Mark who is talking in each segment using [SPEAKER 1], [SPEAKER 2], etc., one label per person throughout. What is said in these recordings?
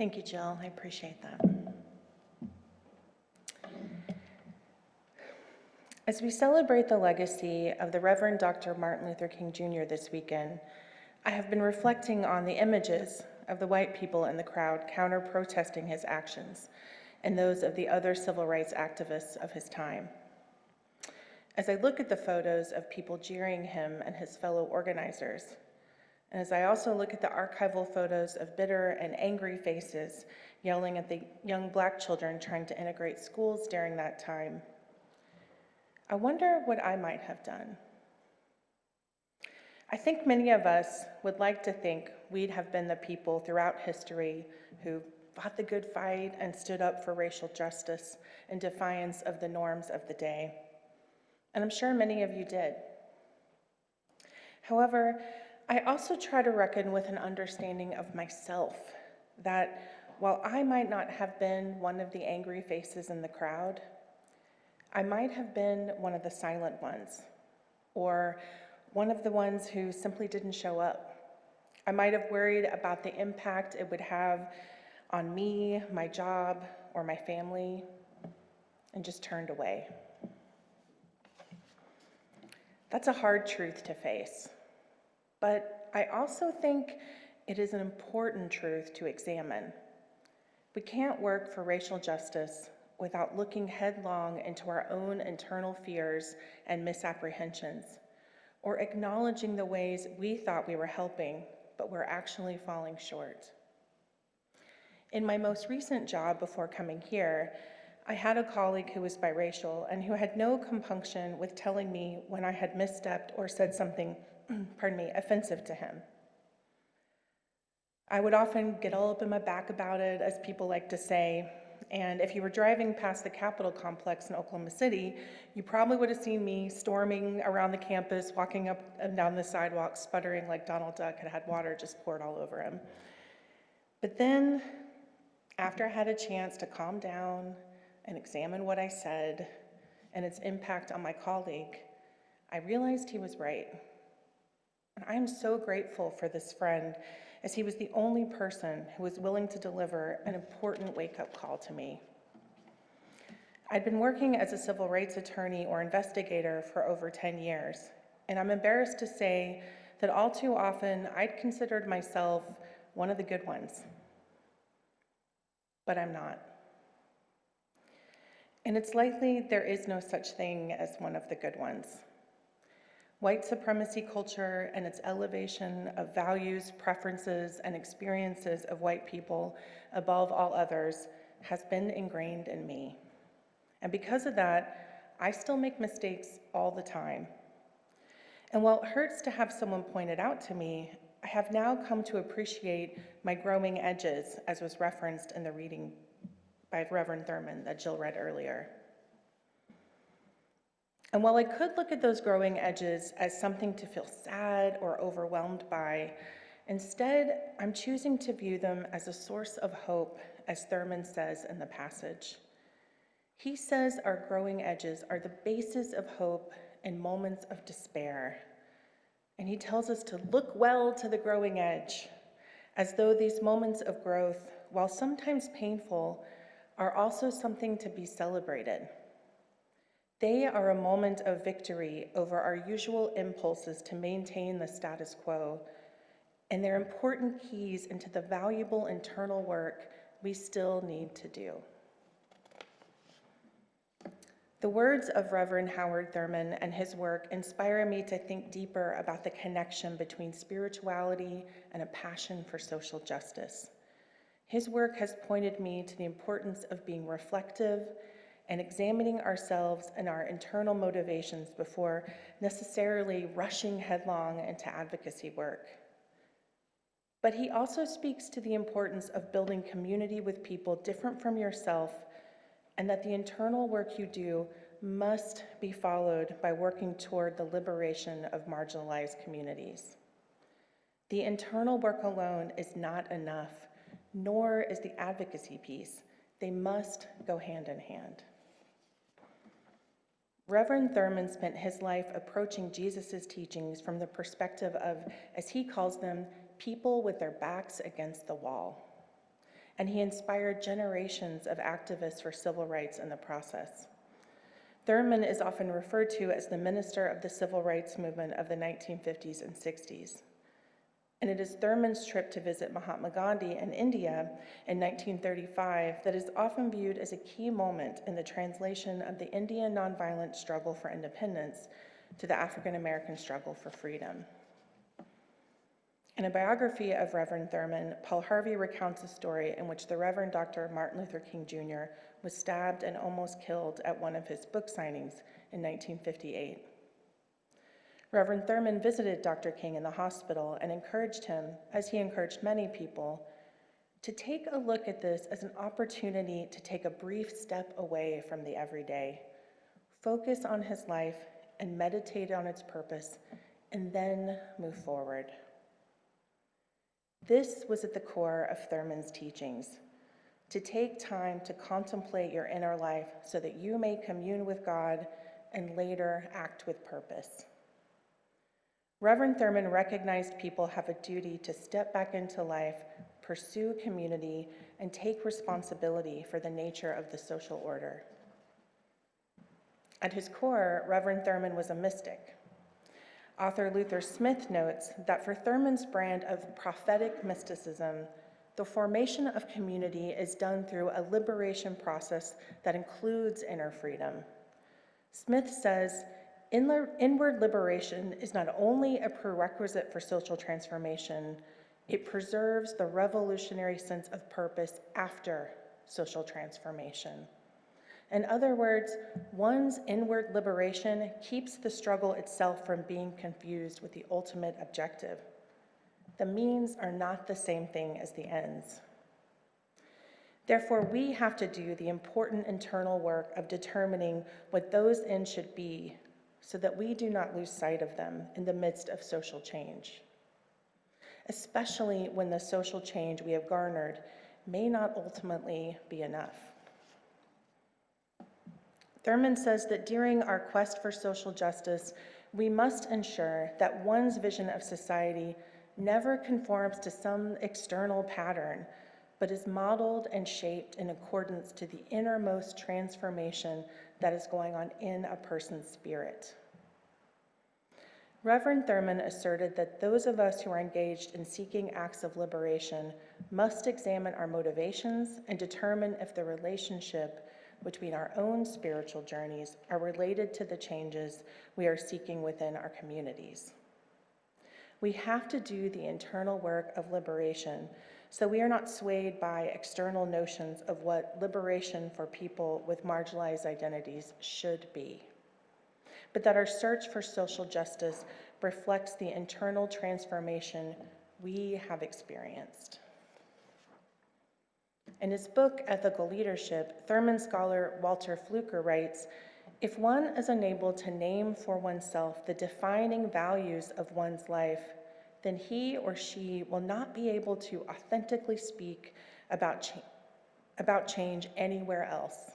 [SPEAKER 1] Thank you, Jill. I appreciate that. As we celebrate the legacy of the Reverend Dr. Martin Luther King Jr. this weekend, I have been reflecting on the images of the white people in the crowd counter-protesting his actions and those of the other civil rights activists of his time. As I look at the photos of people jeering him and his fellow organizers, and as I also look at the archival photos of bitter and angry faces yelling at the young Black children trying to integrate schools during that time, I wonder what I might have done. I think many of us would like to think we'd have been the people throughout history who fought the good fight and stood up for racial justice in defiance of the norms of the day. And I'm sure many of you did. However, I also try to reckon with an understanding of myself that while I might not have been one of the angry faces in the crowd, I might have been one of the silent ones, or one of the ones who simply didn't show up. I might have worried about the impact it would have on me, my job, or my family, and just turned away. That's a hard truth to face, but I also think it is an important truth to examine. We can't work for racial justice without looking headlong into our own internal fears and misapprehensions, or acknowledging the ways we thought we were helping, but we're actually falling short. In my most recent job before coming here, I had a colleague who was biracial and who had no compunction with telling me when I had misstepped or said something, offensive to him. I would often get all up in my back about it, as people like to say, and if you were driving past the Capitol complex in Oklahoma City, you probably would have seen me storming around the campus, walking up and down the sidewalk, sputtering like Donald Duck had water just poured all over him. But then, after I had a chance to calm down and examine what I said and its impact on my colleague, I realized he was right. And I'm so grateful for this friend, as he was the only person who was willing to deliver an important wake-up call to me. I'd been working as a civil rights attorney or investigator for over 10 years, and I'm embarrassed to say that all too often I'd considered myself one of the good ones. But I'm not. And it's likely there is no such thing as one of the good ones. White supremacy culture and its elevation of values, preferences, and experiences of white people above all others has been ingrained in me. And because of that, I still make mistakes all the time. And while it hurts to have someone point it out to me, I have now come to appreciate my growing edges, as was referenced in the reading by Reverend Thurman that Jill read earlier. And while I could look at those growing edges as something to feel sad or overwhelmed by, instead, I'm choosing to view them as a source of hope, as Thurman says in the passage. He says our growing edges are the basis of hope in moments of despair. And he tells us to look well to the growing edge, as though these moments of growth, while sometimes painful, are also something to be celebrated. They are a moment of victory over our usual impulses to maintain the status quo, and they're important keys into the valuable internal work we still need to do. The words of Reverend Howard Thurman and his work inspire me to think deeper about the connection between spirituality and a passion for social justice. His work has pointed me to the importance of being reflective and examining ourselves and our internal motivations before necessarily rushing headlong into advocacy work. But he also speaks to the importance of building community with people different from yourself, and that the internal work you do must be followed by working toward the liberation of marginalized communities. The internal work alone is not enough, nor is the advocacy piece. They must go hand in hand. Reverend Thurman spent his life approaching Jesus' teachings from the perspective of, as he calls them, people with their backs against the wall. and he inspired generations of activists for civil rights in the process. Thurman is often referred to as the minister of the civil rights movement of the 1950s and 60s. And it is Thurman's trip to visit Mahatma Gandhi in India in 1935 that is often viewed as a key moment in the translation of the Indian nonviolent struggle for independence to the African American struggle for freedom. In a biography of Reverend Thurman, Paul Harvey recounts a story in which the Reverend Dr. Martin Luther King Jr. was stabbed and almost killed at one of his book signings in 1958. Reverend Thurman visited Dr. King in the hospital and encouraged him, as he encouraged many people, to take a look at this as an opportunity to take a brief step away from the everyday, focus on his life and meditate on its purpose, and then move forward. This was at the core of Thurman's teachings, to take time to contemplate your inner life so that you may commune with God and later act with purpose. Reverend Thurman recognized people have a duty to step back into life, pursue community, and take responsibility for the nature of the social order. At his core, Reverend Thurman was a mystic. Author Luther Smith notes that for Thurman's brand of prophetic mysticism, the formation of community is done through a liberation process that includes inner freedom. Smith says, inward liberation is not only a prerequisite for social transformation, it preserves the revolutionary sense of purpose after social transformation. In other words, one's inward liberation keeps the struggle itself from being confused with the ultimate objective. The means are not the same thing as the ends. Therefore, we have to do the important internal work of determining what those ends should be so that we do not lose sight of them in the midst of social change, especially when the social change we have garnered may not ultimately be enough. Thurman says that during our quest for social justice, we must ensure that one's vision of society never conforms to some external pattern, but is modeled and shaped in accordance to the innermost transformation that is going on in a person's spirit. Reverend Thurman asserted that those of us who are engaged in seeking acts of liberation must examine our motivations and determine if the relationship between our own spiritual journeys are related to the changes we are seeking within our communities. We have to do the internal work of liberation so we are not swayed by external notions of what liberation for people with marginalized identities should be, but that our search for social justice reflects the internal transformation we have experienced. In his book, Ethical Leadership, Thurman scholar Walter Fluker writes, if one is unable to name for oneself the defining values of one's life, then he or she will not be able to authentically speak about change anywhere else.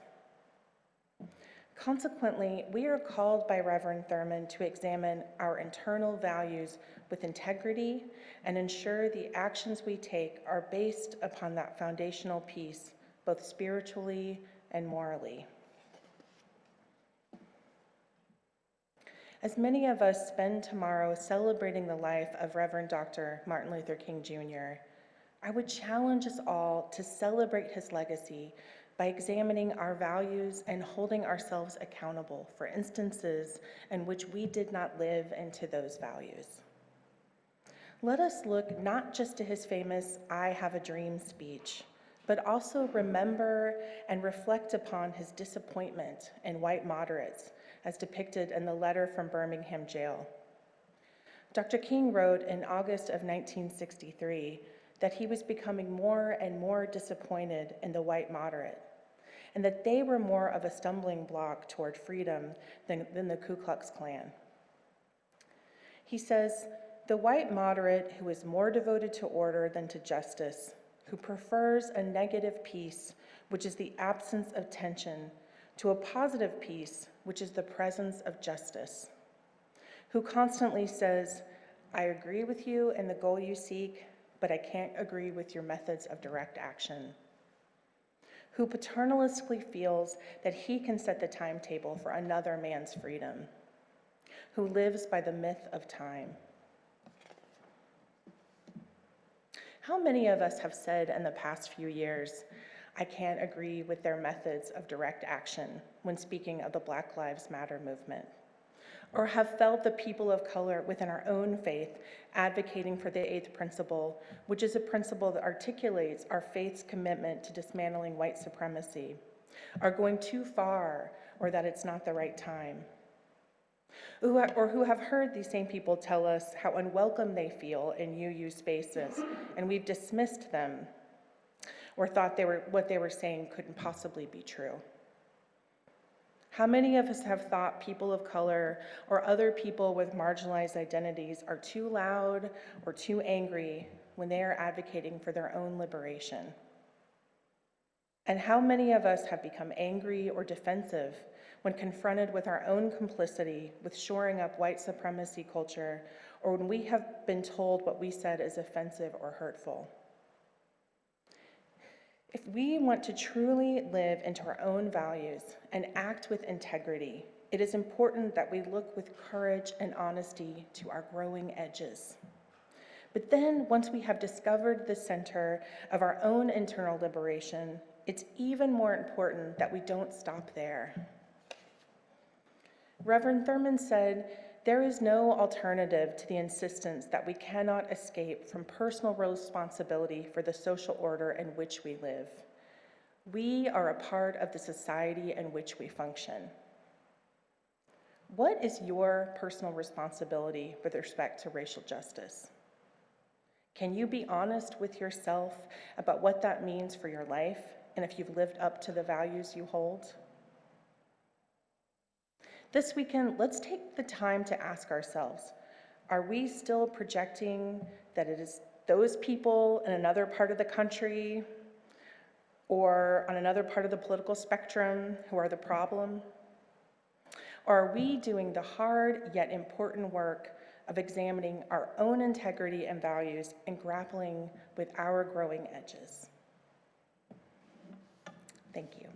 [SPEAKER 1] Consequently, we are called by Reverend Thurman to examine our internal values with integrity and ensure the actions we take are based upon that foundational piece, both spiritually and morally. As many of us spend tomorrow celebrating the life of Reverend Dr. Martin Luther King Jr., I would challenge us all to celebrate his legacy by examining our values and holding ourselves accountable for instances in which we did not live into those values. Let us look not just to his famous "I have a dream" speech, but also remember and reflect upon his disappointment in white moderates as depicted in the letter from Birmingham jail. Dr. King wrote in August of 1963 that he was becoming more and more disappointed in the white moderate, and that they were more of a stumbling block toward freedom than the Ku Klux Klan. He says, the white moderate who is more devoted to order than to justice, who prefers a negative peace, which is the absence of tension, to a positive peace, which is the presence of justice, who constantly says, I agree with you in the goal you seek, but I can't agree with your methods of direct action. who paternalistically feels that he can set the timetable for another man's freedom, who lives by the myth of time. How many of us have said in the past few years, I can't agree with their methods of direct action when speaking of the Black Lives Matter movement? Or have felt the people of color within our own faith advocating for the eighth principle, which is a principle that articulates our faith's commitment to dismantling white supremacy, are going too far, or that it's not the right time? Or who have heard these same people tell us how unwelcome they feel in UU spaces, and we've dismissed them, or thought what they were saying couldn't possibly be true. How many of us have thought people of color or other people with marginalized identities are too loud or too angry when they are advocating for their own liberation? And how many of us have become angry or defensive when confronted with our own complicity with shoring up white supremacy culture, or when we have been told what we said is offensive or hurtful? If we want to truly live into our own values and act with integrity, it is important that we look with courage and honesty to our growing edges. But then, once we have discovered the center of our own internal liberation, it's even more important that we don't stop there. Reverend Thurman said, "There is no alternative to the insistence that we cannot escape from personal responsibility for the social order in which we live. We are a part of the society in which we function." What is your personal responsibility with respect to racial justice? Can you be honest with yourself about what that means for your life and if you've lived up to the values you hold? This weekend, let's take the time to ask ourselves, are we still projecting that it is those people in another part of the country or on another part of the political spectrum who are the problem? Or are we doing the hard yet important work of examining our own integrity and values and grappling with our growing edges? Thank you.